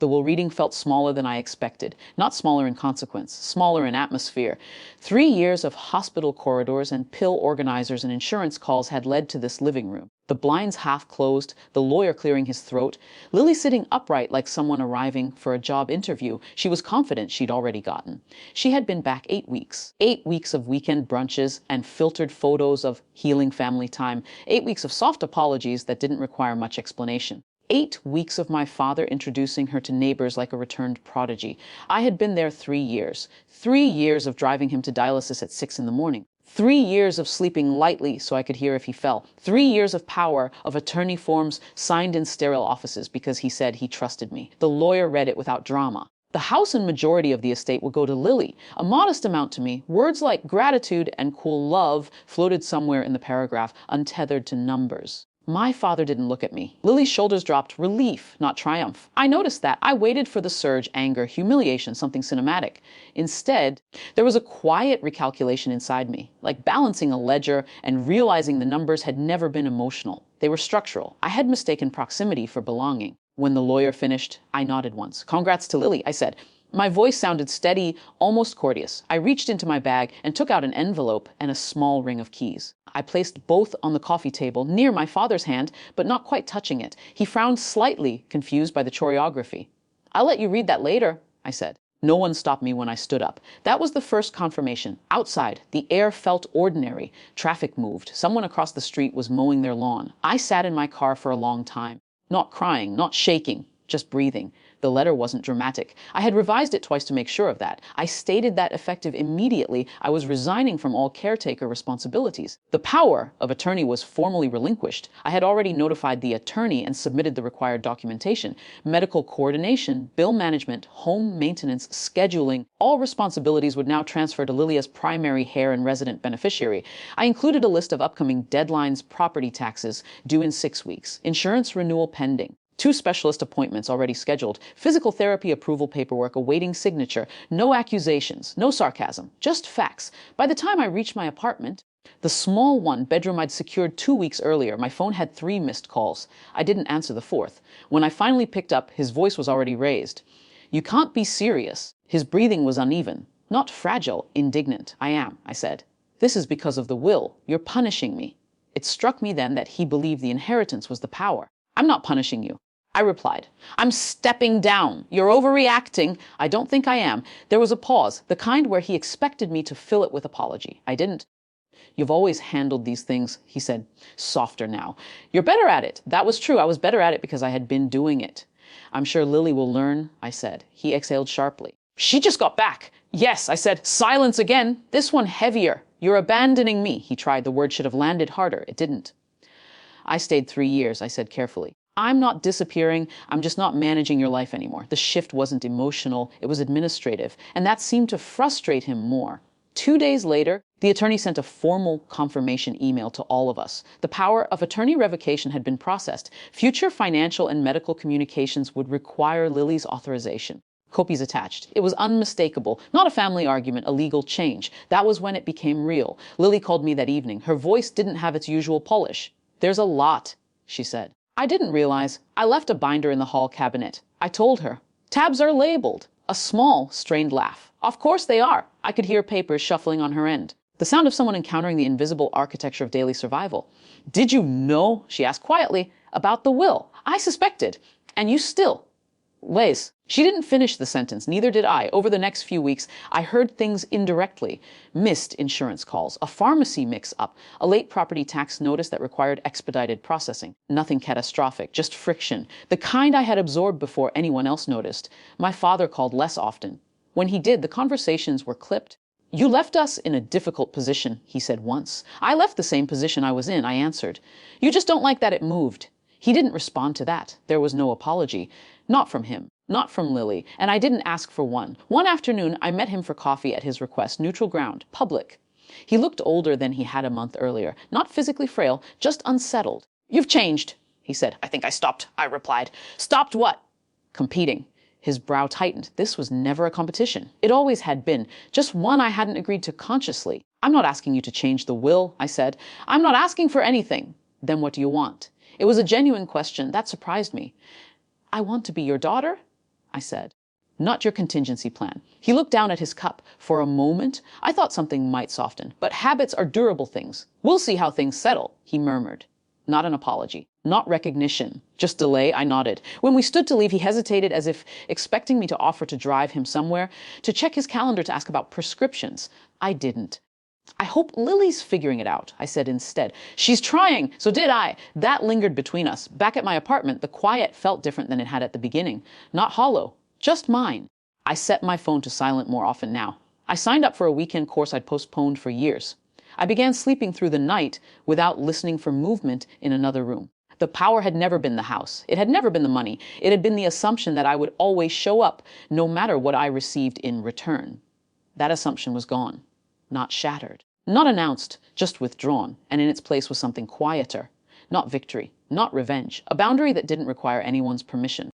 The will reading felt smaller than I expected. Not smaller in consequence, smaller in atmosphere. 3 years of hospital corridors and pill organizers and insurance calls had led to this living room. The blinds half closed, the lawyer clearing his throat, Lily sitting upright like someone arriving for a job interview she was confident she'd already gotten. She had been back 8 weeks. 8 weeks of weekend brunches and filtered photos of healing family time. 8 weeks of soft apologies that didn't require much explanation. 8 weeks of my father introducing her to neighbors like a returned prodigy. I had been there 3 years. 3 years of driving him to dialysis at 6 in the morning. 3 years of sleeping lightly so I could hear if he fell. 3 years of power of attorney forms signed in sterile offices because he said he trusted me. The lawyer read it without drama. The house and majority of the estate would go to Lily, a modest amount to me. Words like gratitude and cool love floated somewhere in the paragraph, untethered to numbers. My father didn't look at me. Lily's shoulders dropped. Relief, not triumph. I noticed that. I waited for the surge, anger, humiliation, something cinematic. Instead, there was a quiet recalculation inside me, like balancing a ledger and realizing the numbers had never been emotional. They were structural. I had mistaken proximity for belonging. When the lawyer finished, I nodded once. Congrats to Lily, I said. My voice sounded steady, almost courteous. I reached into my bag and took out an envelope and a small ring of keys. I placed both on the coffee table, near my father's hand, but not quite touching it. He frowned slightly, confused by the choreography. I'll let you read that later, I said. No one stopped me when I stood up. That was the first confirmation. Outside, the air felt ordinary. Traffic moved. Someone across the street was mowing their lawn. I sat in my car for a long time. Not crying, not shaking, just breathing. The letter wasn't dramatic. I had revised it twice to make sure of that. I stated that effective immediately I was resigning from all caretaker responsibilities. The power of attorney was formally relinquished. I had already notified the attorney and submitted the required documentation. Medical coordination, bill management, home maintenance, scheduling, all responsibilities would now transfer to Lily as primary heir and resident beneficiary. I included a list of upcoming deadlines, property taxes due in 6 weeks, insurance renewal pending. 2 specialist appointments already scheduled, physical therapy approval paperwork awaiting signature, no accusations, no sarcasm, just facts. By the time I reached my apartment, the small one-bedroom I'd secured 2 weeks earlier, my phone had 3 missed calls. I didn't answer the 4th. When I finally picked up, his voice was already raised. You can't be serious. His breathing was uneven. Not fragile, indignant. I am, I said. This is because of the will. You're punishing me. It struck me then that he believed the inheritance was the power. I'm not punishing you. I replied, I'm stepping down. You're overreacting. I don't think I am. There was a pause, the kind where he expected me to fill it with apology. I didn't. You've always handled these things, he said, softer now. You're better at it. That was true. I was better at it because I had been doing it. I'm sure Lily will learn, I said. He exhaled sharply. She just got back. Yes, I said, silence again. This one heavier. You're abandoning me, he tried. The word should have landed harder. It didn't. I stayed 3 years, I said carefully. I'm not disappearing. I'm just not managing your life anymore. The shift wasn't emotional. It was administrative. And that seemed to frustrate him more. 2 days later, the attorney sent a formal confirmation email to all of us. The power of attorney revocation had been processed. Future financial and medical communications would require Lily's authorization. Copies attached. It was unmistakable. Not a family argument, a legal change. That was when it became real. Lily called me that evening. Her voice didn't have its usual polish. There's a lot, she said. I didn't realize. I left a binder in the hall cabinet. I told her. Tabs are labeled. A small, strained laugh. Of course they are. I could hear papers shuffling on her end. The sound of someone encountering the invisible architecture of daily survival. Did you know, she asked quietly, about the will? I suspected. And you still. Liz. She didn't finish the sentence, neither did I. Over the next few weeks, I heard things indirectly. Missed insurance calls, a pharmacy mix-up, a late property tax notice that required expedited processing. Nothing catastrophic, just friction. The kind I had absorbed before anyone else noticed. My father called less often. When he did, the conversations were clipped. You left us in a difficult position, he said once. I left the same position I was in, I answered. You just don't like that it moved. He didn't respond to that. There was no apology. Not from him. Not from Lily, and I didn't ask for one. One afternoon, I met him for coffee at his request, neutral ground, public. He looked older than he had a month earlier, not physically frail, just unsettled. You've changed, he said. I think I stopped, I replied. Stopped what? Competing. His brow tightened. This was never a competition. It always had been, just one I hadn't agreed to consciously. I'm not asking you to change the will, I said. I'm not asking for anything. Then what do you want? It was a genuine question. That surprised me. I want to be your daughter. I said. Not your contingency plan. He looked down at his cup. For a moment, I thought something might soften. But habits are durable things. We'll see how things settle, he murmured. Not an apology. Not recognition. Just delay, I nodded. When we stood to leave, he hesitated as if expecting me to offer to drive him somewhere, to check his calendar to ask about prescriptions. I didn't. I hope Lily's figuring it out, I said instead. She's trying, so did I. That lingered between us. Back at my apartment, the quiet felt different than it had at the beginning. Not hollow. Just mine. I set my phone to silent more often now. I signed up for a weekend course I'd postponed for years. I began sleeping through the night without listening for movement in another room. The power had never been the house. It had never been the money. It had been the assumption that I would always show up, no matter what I received in return. That assumption was gone. Not shattered. Not announced, just withdrawn, and in its place was something quieter. Not victory. Not revenge. A boundary that didn't require anyone's permission.